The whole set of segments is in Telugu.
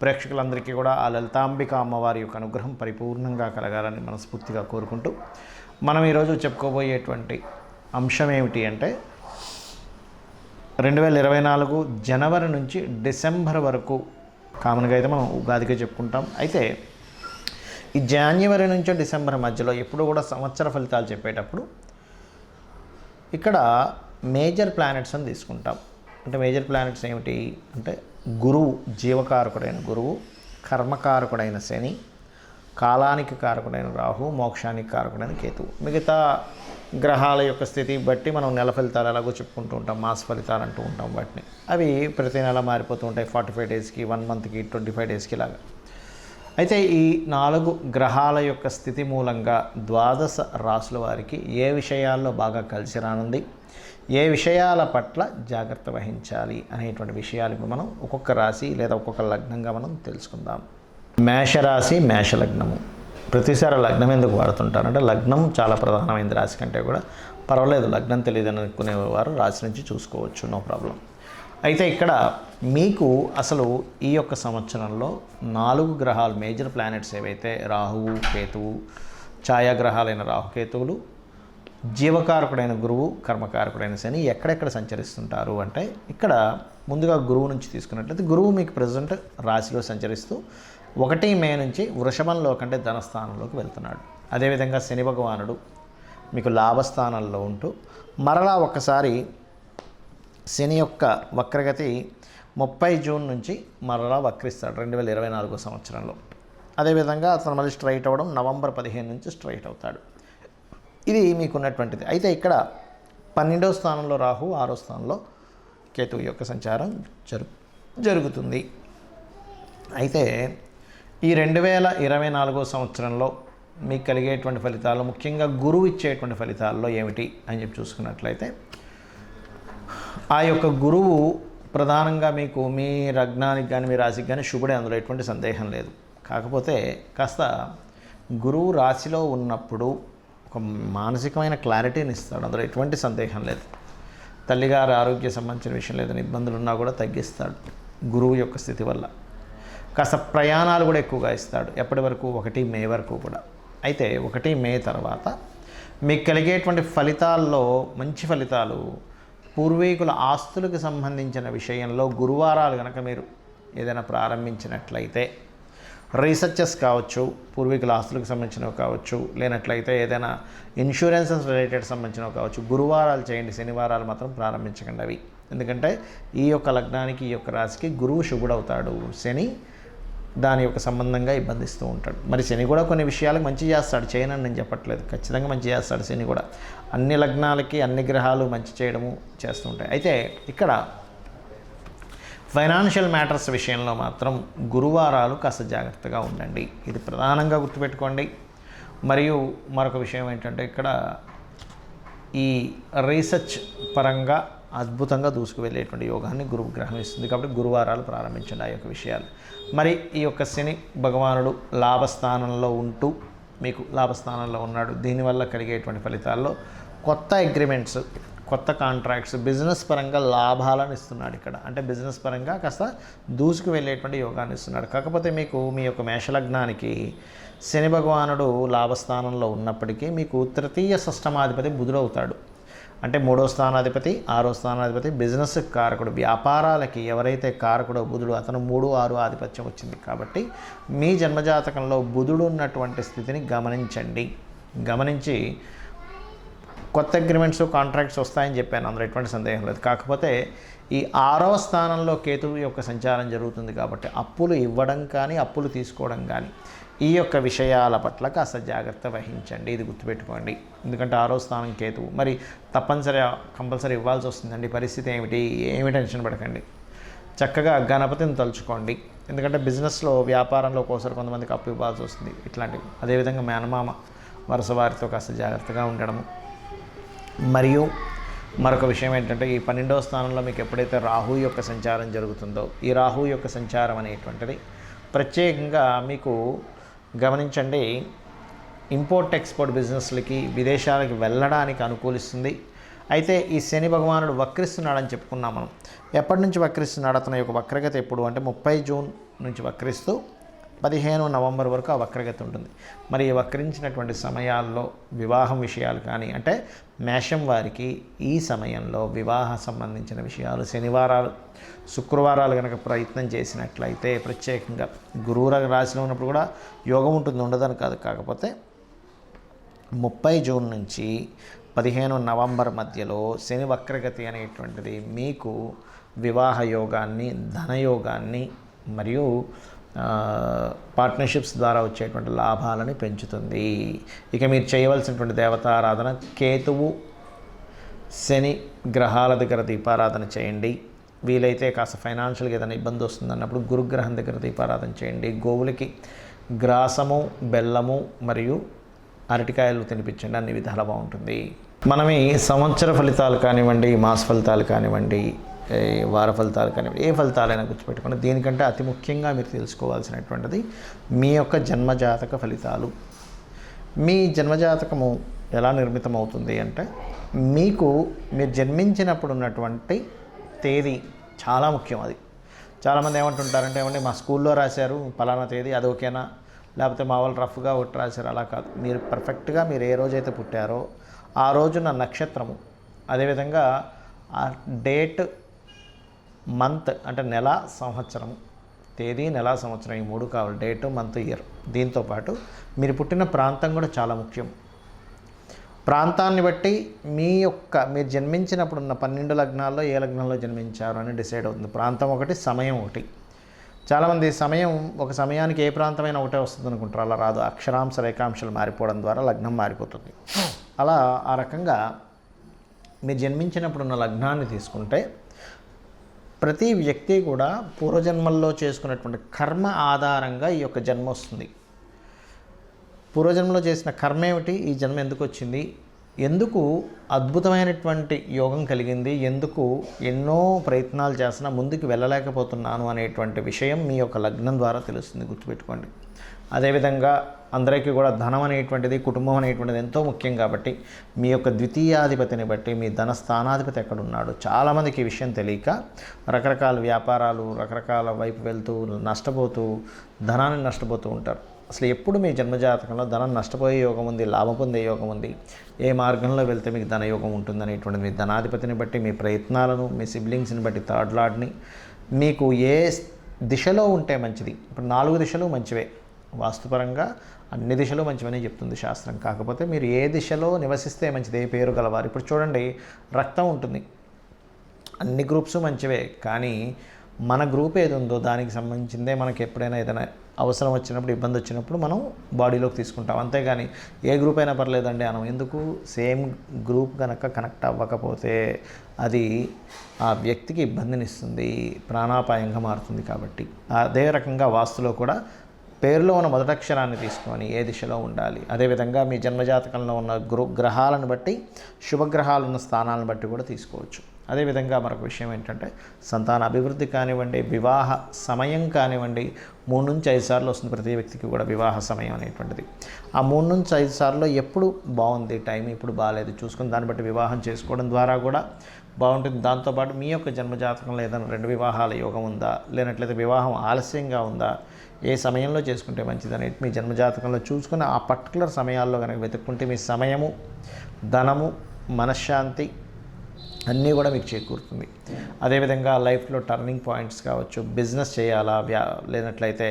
ప్రేక్షకులందరికీ కూడా ఆ లలితాంబిక అమ్మవారి యొక్క అనుగ్రహం పరిపూర్ణంగా కలగాలని మనస్ఫూర్తిగా కోరుకుంటూ మనం ఈరోజు చెప్పుకోబోయేటువంటి అంశం ఏమిటి అంటే 2024 జనవరి నుంచి డిసెంబర్ వరకు కామన్గా అయితే మనం ఉగాదికే చెప్పుకుంటాం. అయితే ఈ జనవరి నుంచి డిసెంబర్ మధ్యలో ఎప్పుడు కూడా సంవత్సర ఫలితాలు చెప్పేటప్పుడు ఇక్కడ మేజర్ ప్లానెట్స్ అని తీసుకుంటాం. అంటే మేజర్ ప్లానెట్స్ ఏమిటి అంటే గురువు, జీవకారకుడైన గురువు, కర్మకారకుడైన శని, కాలానికి కారకుడైన రాహు, మోక్షానికి కారకుడైన కేతువు. మిగతా గ్రహాల యొక్క స్థితి బట్టి మనం నెల ఫలితాలు ఎలాగో చెప్పుకుంటూ ఉంటాం, మాస ఫలితాలు అంటూ ఉంటాం. వాటిని అవి ప్రతి నెల మారిపోతూ ఉంటాయి. 45 డేస్కి, 1 మంత్కి, 25 డేస్కి ఇలాగా. అయితే ఈ 4 గ్రహాల యొక్క స్థితి మూలంగా ద్వాదశ రాశుల వారికి ఏ విషయాల్లో బాగా కలిసి రానుంది, ఏ విషయాల పట్ల జాగ్రత్త వహించాలి అనేటువంటి విషయాలు ఇప్పుడు మనం ఒక్కొక్క రాశి లేదా ఒక్కొక్క లగ్నంగా మనం తెలుసుకుందాం. మేషరాశి, మేషలగ్నము. ప్రతిసారి లగ్నం ఎందుకు వాడుతుంటారు అంటే లగ్నం చాలా ప్రధానమైనది రాశి కంటే కూడా. పర్వాలేదు, లగ్నం తెలియదు అనుకునేవారు రాశి నుంచి చూసుకోవచ్చు, నో ప్రాబ్లం. అయితే ఇక్కడ మీకు అసలు ఈ యొక్క సంవత్సరంలో 4 గ్రహాలు, మేజర్ ప్లానెట్స్ ఏవైతే రాహువు, కేతువు, ఛాయాగ్రహాలైన రాహుకేతువులు, జీవకారకుడైన గురువు, కర్మకారకుడైన శని ఎక్కడెక్కడ సంచరిస్తుంటారు అంటే ఇక్కడ ముందుగా గురువు నుంచి తీసుకున్నట్లయితే గురువు మీకు ప్రజెంట్ రాశిలో సంచరిస్తూ 1 మే నుంచి వృషభంలో కంటే ధనస్థానంలోకి వెళ్తున్నాడు. అదేవిధంగా శని భగవానుడు మీకు లాభస్థానంలో ఉంటూ మరలా ఒక్కసారి శని యొక్క వక్రగతి 30 జూన్ నుంచి మరలా వక్రిస్తాడు 2024 సంవత్సరంలో. అదేవిధంగా అతను మళ్ళీ స్ట్రైట్ అవ్వడం నవంబర్ 15 నుంచి స్ట్రైట్ అవుతాడు. ఇది మీకున్నటువంటిది. అయితే ఇక్కడ 12వ స్థానంలో రాహు, 6వ స్థానంలో కేతువు యొక్క సంచారం జరుగుతుంది. అయితే ఈ 2024 సంవత్సరంలో మీకు కలిగేటువంటి ఫలితాలు, ముఖ్యంగా గురువు ఇచ్చేటువంటి ఫలితాల్లో ఏమిటి అని చెప్పి చూసుకున్నట్లయితే ఆ యొక్క గురువు ప్రధానంగా మీకు మీ లగ్నానికి కానీ మీ రాశికి కానీ శుభుడే, అందులో ఎటువంటి సందేహం లేదు. కాకపోతే కాస్త గురువు రాశిలో ఉన్నప్పుడు ఒక మానసికమైన క్లారిటీని ఇస్తాడు, అందులో ఎటువంటి సందేహం లేదు. తల్లిగారి ఆరోగ్య సంబంధించిన విషయం లేదని ఇబ్బందులు ఉన్నా కూడా తగ్గిస్తాడు గురువు యొక్క స్థితి వల్ల. కాస్త ప్రయాణాలు కూడా ఎక్కువగా ఇస్తాడు. ఎప్పటి వరకు? 1 మే వరకు కూడా. అయితే 1 మే తర్వాత మీకు కలిగేటువంటి ఫలితాల్లో మంచి ఫలితాలు, పూర్వీకుల ఆస్తులకు సంబంధించిన విషయంలో గురువారాలు కనుక మీరు ఏదైనా ప్రారంభించినట్లయితే, రీసెర్చెస్ కావచ్చు, పూర్వీకుల ఆస్తులకు సంబంధించినవి కావచ్చు, లేనట్లయితే ఏదైనా ఇన్సూరెన్సెస్ రిలేటెడ్ సంబంధించినవి కావచ్చు, గురువారాలు చేయండి. శనివారాలు మాత్రం ప్రారంభించకండి అవి. ఎందుకంటే ఈ యొక్క లగ్నానికి, ఈ యొక్క రాశికి గురువు శుభుడవుతాడు, శని దాని యొక్క సంబంధంగా ఇబ్బందిస్తూ ఉంటాడు. మరి శని కూడా కొన్ని విషయాలకు మంచి చేస్తాడు, చేయనని నేను చెప్పట్లేదు, ఖచ్చితంగా మంచి చేస్తాడు శని కూడా. అన్ని లగ్నాలకి అన్ని గ్రహాలు మంచి చేయడము చేస్తూ ఉంటాయి. అయితే ఇక్కడ ఫైనాన్షియల్ మ్యాటర్స్ విషయంలో మాత్రం గురువారాలు కాస్త జాగ్రత్తగా ఉండండి, ఇది ప్రధానంగా గుర్తుపెట్టుకోండి. మరియు మరొక విషయం ఏంటంటే ఇక్కడ ఈ రీసెర్చ్ పరంగా అద్భుతంగా దూసుకు వెళ్ళేటువంటి యోగాన్ని గురువు గ్రహం ఇస్తుంది. కాబట్టి గురువారాలు ప్రారంభించండి ఆ యొక్క విషయాలు. మరి ఈ యొక్క శని భగవానుడు లాభస్థానంలో ఉంటూ మీకు లాభస్థానంలో ఉన్నాడు. దీనివల్ల కలిగేటువంటి ఫలితాల్లో కొత్త అగ్రిమెంట్స్, కొత్త కాంట్రాక్ట్స్, బిజినెస్ పరంగా లాభాలను ఇస్తున్నాడు ఇక్కడ. అంటే బిజినెస్ పరంగా కాస్త దూసుకు వెళ్ళేటువంటి యోగాన్ని ఇస్తున్నాడు. కాకపోతే మీకు మీ యొక్క మేషలగ్నానికి శని భగవానుడు లాభస్థానంలో ఉన్నప్పటికీ మీకు తృతీయ షష్టమాధిపతి బుధుడవుతాడు. అంటే 3వ స్థానాధిపతి, 6వ స్థానాధిపతి, బిజినెస్ కారకుడు, వ్యాపారాలకి ఎవరైతే కారకుడో బుధుడు, అతను 3, 6 ఆధిపత్యం వచ్చింది. కాబట్టి మీ జన్మజాతకంలో బుధుడు ఉన్నటువంటి స్థితిని గమనించండి. గమనించి కొత్త అగ్రిమెంట్స్, కాంట్రాక్ట్స్ వస్తాయని చెప్పాను, అందులో ఎటువంటి సందేహం లేదు. కాకపోతే ఈ 6వ స్థానంలో కేతువు యొక్క సంచారం జరుగుతుంది. కాబట్టి అప్పులు ఇవ్వడం కానీ, అప్పులు తీసుకోవడం కానీ, ఈ యొక్క విషయాల పట్ల కాస్త జాగ్రత్త వహించండి, ఇది గుర్తుపెట్టుకోండి. ఎందుకంటే 6వ స్థానం కేతువు, మరి కంపల్సరీ ఇవ్వాల్సి వస్తుందండి. పరిస్థితి ఏమి టెన్షన్ పడకండి, చక్కగా గణపతిని తలుచుకోండి. ఎందుకంటే బిజినెస్లో, వ్యాపారంలో ఒకసారి కొంతమందికి అప్పు ఇవ్వాల్సి వస్తుంది, ఇట్లాంటివి. అదేవిధంగా మేనమామ వరుస వారితో కాస్త జాగ్రత్తగా ఉండడము. మరియు మరొక విషయం ఏంటంటే ఈ 12వ స్థానంలో మీకు ఎప్పుడైతే రాహు యొక్క సంచారం జరుగుతుందో, ఈ రాహు యొక్క సంచారం అనేటువంటిది ప్రత్యేకంగా మీకు గమనించండి, ఇంపోర్ట్ ఎక్స్పోర్ట్ బిజినెస్లకి, విదేశాలకి వెళ్ళడానికి అనుకూలిస్తుంది. అయితే ఈ శని భగవానుడు వక్రిస్తున్నాడని చెప్పుకున్నాం మనం. ఎప్పటి నుంచి వక్రిస్తున్నాడు? అతని యొక్క వక్రగతి ఎప్పుడు అంటే 30 జూన్ నుంచి వక్రిస్తూ 15 నవంబర్ వరకు ఆ వక్రగతి ఉంటుంది. మరి ఈ వక్రించినటువంటి సమయాల్లో వివాహం విషయాలు కానీ, అంటే మేషం వారికి ఈ సమయంలో వివాహ సంబంధించిన విషయాలు శనివారాలు శుక్రవారాలు కనుక ప్రయత్నం చేసినట్లయితే, ప్రత్యేకంగా గురువు రాశిలో ఉన్నప్పుడు కూడా యోగం ఉంటుంది, ఉండదని కాదు. కాకపోతే 30 జూన్ నుంచి 15 నవంబర్ మధ్యలో శని వక్రగతి అనేటువంటిది మీకు వివాహ యోగాన్ని, ధనయోగాన్ని మరియు పార్ట్నర్షిప్స్ ద్వారా వచ్చేటువంటి లాభాలని పెంచుతుంది. ఇక మీరు చేయవలసినటువంటి దేవతారాధన కేతువు, శని గ్రహాల దగ్గర దీపారాధన చేయండి. వీలైతే కాస్త ఫైనాన్షియల్గా ఏదైనా ఇబ్బంది వస్తుంది అన్నప్పుడు గురుగ్రహం దగ్గర దీపారాధన చేయండి. గోవులకి గ్రాసము, బెల్లము మరియు అరటికాయలు తినిపించండి. అన్ని విధాలు బాగుంటుంది. మనం ఈ సంవత్సర ఫలితాలు కానివ్వండి, మాస ఫలితాలు కానివ్వండి, వార ఫలితాలు కానివ్వండి, ఏ ఫలితాలైనా గుర్తుపెట్టుకోండి. దీనికంటే అతి ముఖ్యంగా మీరు తెలుసుకోవాల్సినటువంటిది మీ యొక్క జన్మజాతక ఫలితాలు. మీ జన్మజాతకము ఎలా నిర్మితం అవుతుంది అంటే, మీరు జన్మించినప్పుడు ఉన్నటువంటి తేదీ చాలా ముఖ్యం. అది చాలామంది ఏమంటుంటారంటే, ఏమంటే మా స్కూల్లో రాశారు పలానా తేదీ, అది ఓకేనా, లేకపోతే మా వాళ్ళు రఫ్గా ఒకటి రాశారు. అలా కాదు. మీరు పర్ఫెక్ట్గా మీరు ఏ రోజైతే పుట్టారో ఆ రోజున నక్షత్రము, అదేవిధంగా ఆ డేట్, మంత్ అంటే నెల, సంవత్సరం, తేదీ, నెల, సంవత్సరం, ఈ 3 కావాలి. Date, month, year. దీంతోపాటు మీరు పుట్టిన ప్రాంతం కూడా చాలా ముఖ్యం. ప్రాంతాన్ని బట్టి మీరు జన్మించినప్పుడు ఉన్న 12 లగ్నాల్లో ఏ లగ్నంలో జన్మించారు అని డిసైడ్ అవుతుంది. ప్రాంతం ఒకటి, సమయం ఒకటి. చాలామంది ఒక సమయానికి ఏ ప్రాంతమైనా ఒకటే వస్తుంది అనుకుంటారు. అలా రాదు. అక్షరాంశ రేఖాంశాలు మారిపోవడం ద్వారా లగ్నం మారిపోతుంది. అలా ఆ రకంగా మీరు జన్మించినప్పుడు ఉన్న లగ్నాన్ని తీసుకుంటే ప్రతి వ్యక్తి కూడా పూర్వజన్మల్లో చేసుకున్నటువంటి కర్మ ఆధారంగా ఈ యొక్క జన్మ వస్తుంది. పూర్వజన్మలో చేసిన కర్మ ఏమిటి, ఈ జన్మ ఎందుకు వచ్చింది, ఎందుకు అద్భుతమైనటువంటి యోగం కలిగింది, ఎందుకు ఎన్నో ప్రయత్నాలు చేసినా ముందుకు వెళ్ళలేకపోతున్నాను అనేటువంటి విషయం మీ యొక్క లగ్నం ద్వారా తెలుస్తుంది. గుర్తుపెట్టుకోండి. అదేవిధంగా అందరికీ కూడా ధనం అనేటువంటిది, కుటుంబం అనేటువంటిది ఎంతో ముఖ్యం. కాబట్టి మీ యొక్క ద్వితీయాధిపతిని బట్టి మీ ధన స్థానాధిపతి ఎక్కడున్నాడు. చాలామందికి ఈ విషయం తెలియక రకరకాల వ్యాపారాలు, రకరకాల వైపు వెళ్తూ నష్టపోతూ ధనాన్ని నష్టపోతూ ఉంటారు. అసలు ఎప్పుడు మీ జన్మజాతకంలో ధనం నష్టపోయే యోగం ఉంది, లాభం పొందే యోగం ఉంది, ఏ మార్గంలో వెళ్తే మీకు ధనయోగం ఉంటుంది అనేటువంటిది మీ ధనాధిపతిని బట్టి, మీ ప్రయత్నాలను, మీ సిబ్లింగ్స్ని బట్టి, థర్డ్ లార్డ్ని, మీకు ఏ దిశలో ఉంటే మంచిది. ఇప్పుడు 4 దిశలు మంచివే. వాస్తుపరంగా అన్ని దిశలు మంచివని చెప్తుంది శాస్త్రం. కాకపోతే మీరు ఏ దిశలో నివసిస్తే మంచిది, ఏ పేరు గలవారు. ఇప్పుడు చూడండి, రక్తం ఉంటుంది, అన్ని గ్రూప్స్ మంచివే. కానీ మన గ్రూప్ ఏది ఉందో దానికి సంబంధించిందే మనకి ఎప్పుడైనా ఏదైనా అవసరం వచ్చినప్పుడు, ఇబ్బంది వచ్చినప్పుడు మనం బాడీలోకి తీసుకుంటాం. అంతేగాని ఏ గ్రూప్ అయినా పర్లేదండి అనం. ఎందుకు? సేమ్ గ్రూప్ కనుక కనెక్ట్ అవ్వకపోతే అది ఆ వ్యక్తికి ఇబ్బందినిస్తుంది, ప్రాణాపాయంగా మారుతుంది. కాబట్టి అదే రకంగా వాస్తులో కూడా పేరులో ఉన్న మొదటక్షరాన్ని తీసుకొని ఏ దిశలో ఉండాలి. అదేవిధంగా మీ జన్మజాతకంలో ఉన్న గ్రహాలను బట్టి, శుభగ్రహాలు ఉన్న స్థానాలను బట్టి కూడా తీసుకోవచ్చు. అదేవిధంగా మరొక విషయం ఏంటంటే, సంతాన అభివృద్ధి కానివ్వండి, వివాహ సమయం కానివ్వండి, 3 నుంచి 5 సార్లు వస్తుంది ప్రతి వ్యక్తికి కూడా వివాహ సమయం అనేటువంటిది. ఆ 3 నుంచి 5 సార్లు ఎప్పుడు బాగుంది టైం, ఇప్పుడు బాగాలేదు చూసుకుని దాన్ని బట్టి వివాహం చేసుకోవడం ద్వారా కూడా బాగుంటుంది. దాంతోపాటు మీ యొక్క జన్మజాతకంలో ఏదైనా 2 వివాహాల యోగం ఉందా, లేనట్లయితే వివాహం ఆలస్యంగా ఉందా, ఏ సమయంలో చేసుకుంటే మంచిది అనేది మీ జన్మజాతకంలో చూసుకుని ఆ పర్టికులర్ సమయాల్లో కనుక వెతుక్కుంటే మీ సమయము, ధనము, మనశ్శాంతి అన్నీ కూడా మీకు చేకూరుతుంది. అదేవిధంగా లైఫ్లో టర్నింగ్ పాయింట్స్ కావచ్చు, బిజినెస్ చేయాలా, లేనట్లయితే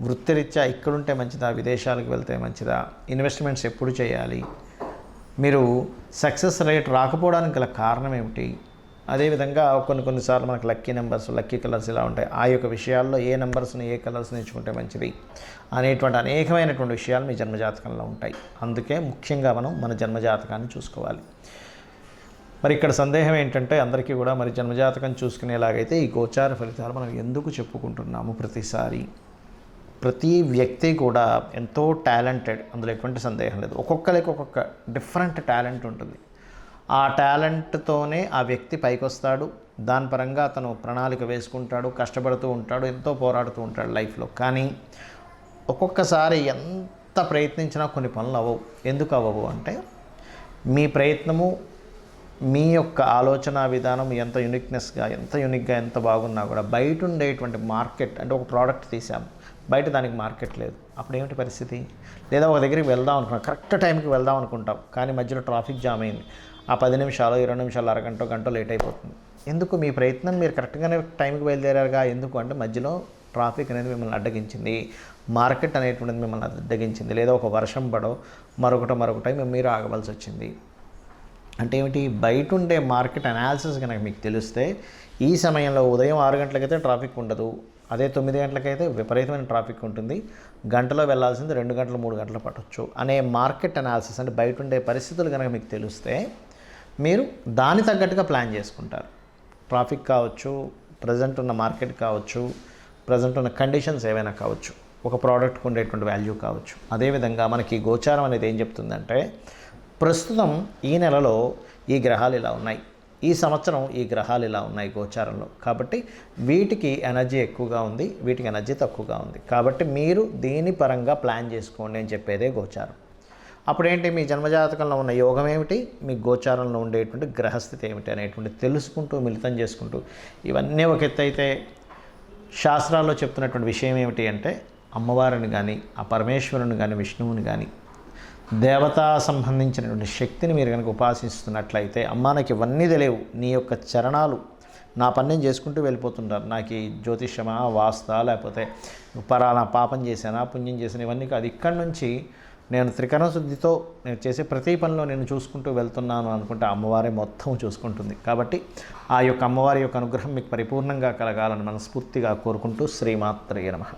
వృత్తిరీత్యా ఇక్కడుంటే మంచిదా, విదేశాలకు వెళ్తే మంచిదా, ఇన్వెస్ట్మెంట్స్ ఎప్పుడు చేయాలి, మీరు సక్సెస్ రేట్ రాకపోవడానికి గల కారణం ఏమిటి, అదేవిధంగా కొన్నిసార్లు మనకు లక్కీ నెంబర్స్, లక్కీ కలర్స్ ఇలా ఉంటాయి. ఆ యొక్క విషయాల్లో ఏ నెంబర్స్ని, ఏ కలర్స్ని ఎంచుకుంటే మంచిది అనేటువంటి అనేకమైనటువంటి విషయాలు మీ జన్మజాతకంలో ఉంటాయి. అందుకే ముఖ్యంగా మనం మన జన్మజాతకాన్ని చూసుకోవాలి. మరి ఇక్కడ సందేహం ఏంటంటే, అందరికీ కూడా మరి జన్మజాతకం చూసుకునేలాగైతే ఈ గోచార ఫలితాలు మనం ఎందుకు చెప్పుకుంటున్నాము ప్రతిసారి? ప్రతి వ్యక్తి కూడా ఎంతో టాలెంటెడ్, అందులో ఎటువంటి సందేహం లేదు. ఒక్కొక్కరికి ఒక్కొక్క డిఫరెంట్ టాలెంట్ ఉంటుంది. ఆ టాలెంట్తోనే ఆ వ్యక్తి పైకి వస్తాడు. దాని పరంగా అతను ప్రణాళిక వేసుకుంటాడు, కష్టపడుతూ ఉంటాడు, ఎంతో పోరాడుతూ ఉంటాడు లైఫ్లో. కానీ ఒక్కొక్కసారి ఎంత ప్రయత్నించినా కొన్ని పనులు అవ్వవు. ఎందుకు అవ్వవు అంటే, మీ ప్రయత్నము మీ యొక్క ఆలోచన విధానం ఎంత యూనిక్గా ఎంత బాగున్నా కూడా బయట ఉండేటువంటి మార్కెట్ అంటే ఒక ప్రోడక్ట్ తీసాం, బయట దానికి మార్కెట్ లేదు, అప్పుడు ఏమిటి పరిస్థితి? లేదా ఒక దగ్గరికి వెళ్దాం అనుకున్నాం, కరెక్ట్ టైంకి వెళ్దాం అనుకుంటాం, కానీ మధ్యలో ట్రాఫిక్ జామ్ అయింది, ఆ 10 నిమిషాలు 20 నిమిషాలు గంట లేట్ అయిపోతుంది. ఎందుకు? మీ ప్రయత్నం మీరు కరెక్ట్గానే టైంకి బయలుదేరారుగా, ఎందుకు అంటే మధ్యలో ట్రాఫిక్ అనేది మిమ్మల్ని అడ్డగించింది, మార్కెట్ అనేటువంటిది మిమ్మల్ని అడ్డగించింది, లేదా ఒక వర్షం పడో మరొకటో మీరు ఆగవలసి వచ్చింది. అంటే ఏమిటి? బయట ఉండే మార్కెట్ అనాలిసిస్ కనుక మీకు తెలిస్తే ఈ సమయంలో ఉదయం 6 గంటలకైతే ట్రాఫిక్ ఉండదు, అదే 9 గంటలకైతే విపరీతమైన ట్రాఫిక్ ఉంటుంది, గంటలో వెళ్ళాల్సింది 2 గంటలు 3 గంటలు పట్టొచ్చు అనే మార్కెట్ అనాలిసిస్ అంటే బయట ఉండే పరిస్థితులు కనుక మీకు తెలిస్తే మీరు దాని తగ్గట్టుగా ప్లాన్ చేసుకుంటారు. ట్రాఫిక్ కావచ్చు, ప్రజెంట్ ఉన్న మార్కెట్ కావచ్చు, ప్రజెంట్ ఉన్న కండిషన్స్ ఏవైనా కావచ్చు, ఒక ప్రోడక్ట్కి ఉండేటువంటి వాల్యూ కావచ్చు. అదేవిధంగా మనకి గోచారం అనేది ఏం చెప్తుందంటే ప్రస్తుతం ఈ నెలలో ఈ గ్రహాలు ఇలా ఉన్నాయి, ఈ సంవత్సరం ఈ గ్రహాలు ఇలా ఉన్నాయి గోచారంలో, కాబట్టి వీటికి ఎనర్జీ ఎక్కువగా ఉంది, వీటికి ఎనర్జీ తక్కువగా ఉంది, కాబట్టి మీరు దీని పరంగా ప్లాన్ చేసుకోండి అని చెప్పేదే గోచారం. అప్పుడేంటి? మీ జన్మజాతకంలో ఉన్న యోగం ఏమిటి, మీ గోచారంలో ఉండేటువంటి గ్రహస్థితి ఏమిటి అనేటువంటి తెలుసుకుంటూ మిళితం చేసుకుంటూ, ఇవన్నీ ఒక ఎత్తు అయితే శాస్త్రాల్లో చెప్తున్నటువంటి విషయం ఏమిటి అంటే అమ్మవారిని కానీ, ఆ పరమేశ్వరుని కానీ, విష్ణువుని కానీ, దేవతా సంబంధించినటువంటి శక్తిని మీరు కనుక ఉపాసిస్తున్నట్లయితే, అమ్మా నాకు ఇవన్నీ తెలియవు, నీ యొక్క చరణాలు, నా పని నేను చేసుకుంటూ వెళ్ళిపోతుంటారు, నాకు ఈ జ్యోతిష్యమా, వాస్తా, లేకపోతే పరాలా పాపం చేశానా, పుణ్యం చేశాను, ఇవన్నీ కాదు, ఇక్కడి నుంచి నేను త్రికరణ శుద్ధితో నేను చేసే ప్రతి పనిలో నేను చూసుకుంటూ వెళ్తున్నాను అనుకుంటే అమ్మవారే మొత్తం చూసుకుంటుంది. కాబట్టి ఆ యొక్క అమ్మవారి యొక్క అనుగ్రహం మీకు పరిపూర్ణంగా కలగాలని మనస్ఫూర్తిగా కోరుకుంటూ శ్రీమాత్రే నమః.